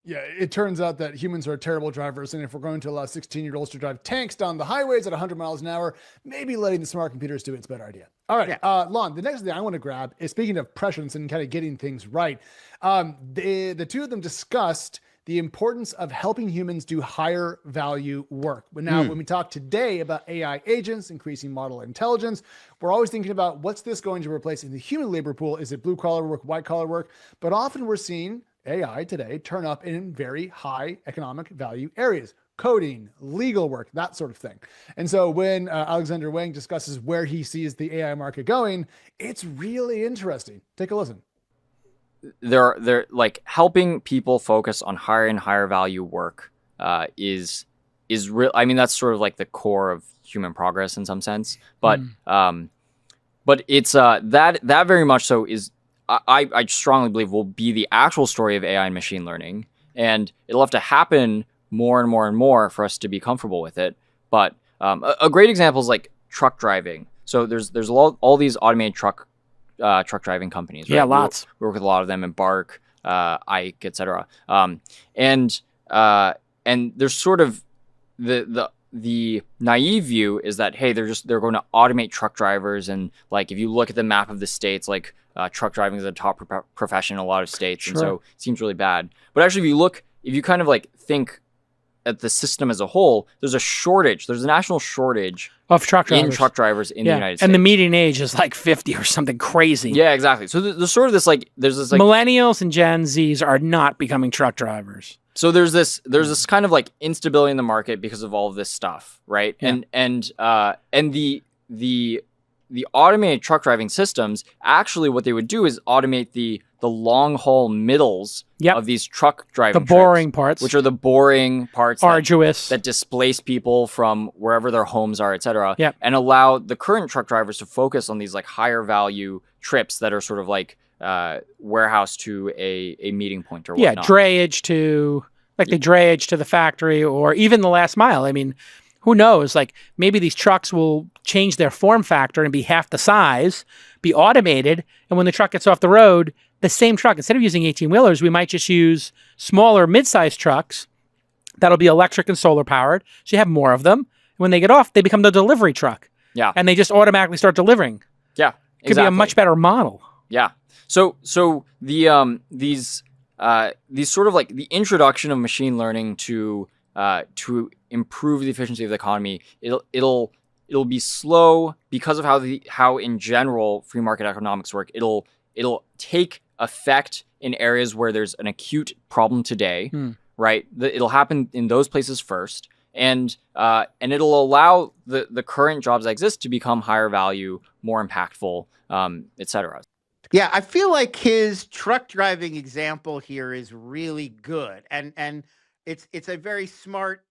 Yeah, it turns out that humans are terrible drivers, and if we're going to allow 16-year-olds to drive tanks down the highways at 100 miles an hour, maybe letting the smart computers do it's a better idea. All right, Yeah. Lon, the next thing I want to grab is, speaking of prescience and kind of getting things right, the two of them discussed the importance of helping humans do higher value work. But now, when we talk today about AI agents, increasing model intelligence, we're always thinking about what's this going to replace in the human labor pool? Is it blue collar work, white collar work? But often we're seeing AI today turn up in very high economic value areas. Coding, legal work, that sort of thing. And so when Alexandr Wang discusses where he sees the AI market going, it's really interesting. Take a listen. They're like helping people focus on higher and higher value work is real. I mean, that's sort of like the core of human progress in some sense, but it's that very much so is I strongly believe will be the actual story of AI and machine learning, and it'll have to happen more and more and more for us to be comfortable with it. But a great example is like truck driving. So there's all these automated truck driving companies. Right? Yeah, lots. We work with a lot of them, Embark, Ike, etc. And there's sort of the naive view is that, hey, they're going to automate truck drivers, and like if you look at the map of the states, like truck driving is a top profession in a lot of states, and so it seems really bad. But actually, if you kind of like think at the system as a whole, there's a national shortage of truck drivers in the United States. And the median age is like 50 or something crazy. Yeah, exactly. So there's sort of this like millennials and Gen Zs are not becoming truck drivers. So there's this kind of like instability in the market because of all of this stuff, right? Yeah. And the automated truck driving systems, actually what they would do is automate the long haul middles of these truck driving trips, boring parts, which are the boring parts, arduous, that displace people from wherever their homes are, etc. Yep. And allow the current truck drivers to focus on these like higher value trips that are sort of like warehouse to a meeting point or whatnot. Drayage to the drayage to the factory, or even the last mile. I mean, who knows? Like maybe these trucks will change their form factor and be half the size, be automated, and when the truck gets off the road, the same truck, instead of using 18-wheelers, we might just use smaller mid-sized trucks that'll be electric and solar powered. So you have more of them. When they get off, they become the delivery truck. Yeah. And they just automatically start delivering. Yeah. It could be a much better model. Yeah. So these sort of like the introduction of machine learning to improve the efficiency of the economy, it'll be slow because of how in general free market economics work. It'll take effect in areas where there's an acute problem today, right? It'll happen in those places first, and it'll allow the current jobs that exist to become higher value, more impactful, etc. Yeah, I feel like his truck driving example here is really good, and it's a very smart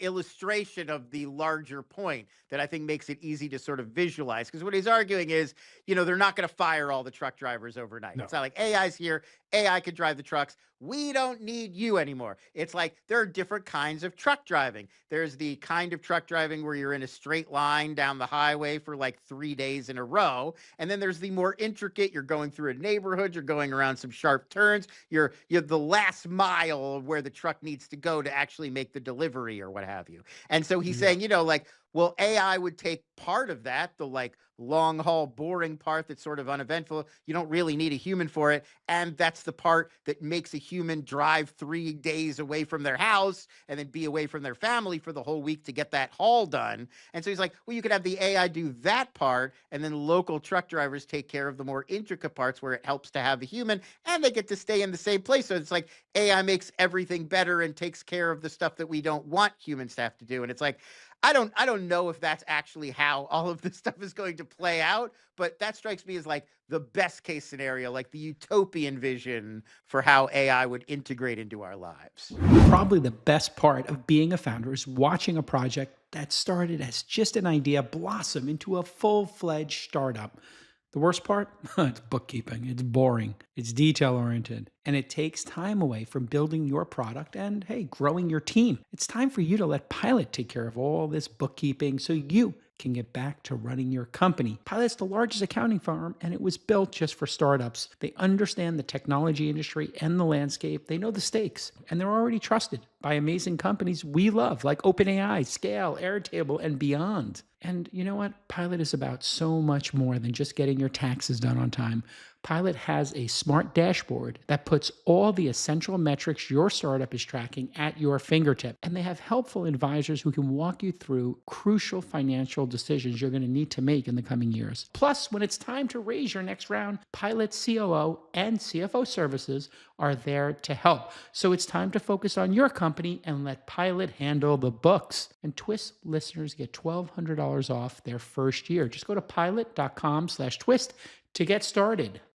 illustration of the larger point that I think makes it easy to sort of visualize. Because what he's arguing is, they're not going to fire all the truck drivers overnight. No. It's not like AI's here, AI could drive the trucks. We don't need you anymore. It's like there are different kinds of truck driving. There's the kind of truck driving where you're in a straight line down the highway for like 3 days in a row. And then there's the more intricate, you're going through a neighborhood, you're going around some sharp turns, you're the last mile of where the truck needs to go to actually make the delivery or what have you. And so he's saying, well, AI would take part of that, the like long haul boring part that's sort of uneventful. You don't really need a human for it. And that's the part that makes a human drive 3 days away from their house and then be away from their family for the whole week to get that haul done. And so he's like, well, you could have the AI do that part, and then local truck drivers take care of the more intricate parts where it helps to have a human, and they get to stay in the same place. So it's like AI makes everything better and takes care of the stuff that we don't want humans to have to do. And it's like, I don't know if that's actually how all of this stuff is going to play out, but that strikes me as like the best case scenario, like the utopian vision for how AI would integrate into our lives. Probably the best part of being a founder is watching a project that started as just an idea blossom into a full-fledged startup. The worst part? It's bookkeeping. It's boring. It's detail-oriented. And it takes time away from building your product and, hey, growing your team. It's time for you to let Pilot take care of all this bookkeeping so you can get back to running your company. Pilot's the largest accounting firm, and it was built just for startups. They understand the technology industry and the landscape. They know the stakes, and they're already trusted by amazing companies we love, like OpenAI, Scale, Airtable, and beyond. And you know what? Pilot is about so much more than just getting your taxes done on time. Pilot has a smart dashboard that puts all the essential metrics your startup is tracking at your fingertip. And they have helpful advisors who can walk you through crucial financial decisions you're going to need to make in the coming years. Plus, when it's time to raise your next round, Pilot COO and CFO services are there to help. So it's time to focus on your company and let Pilot handle the books. And TWiST listeners get $1,200 off their first year. Just go to pilot.com/twist to get started.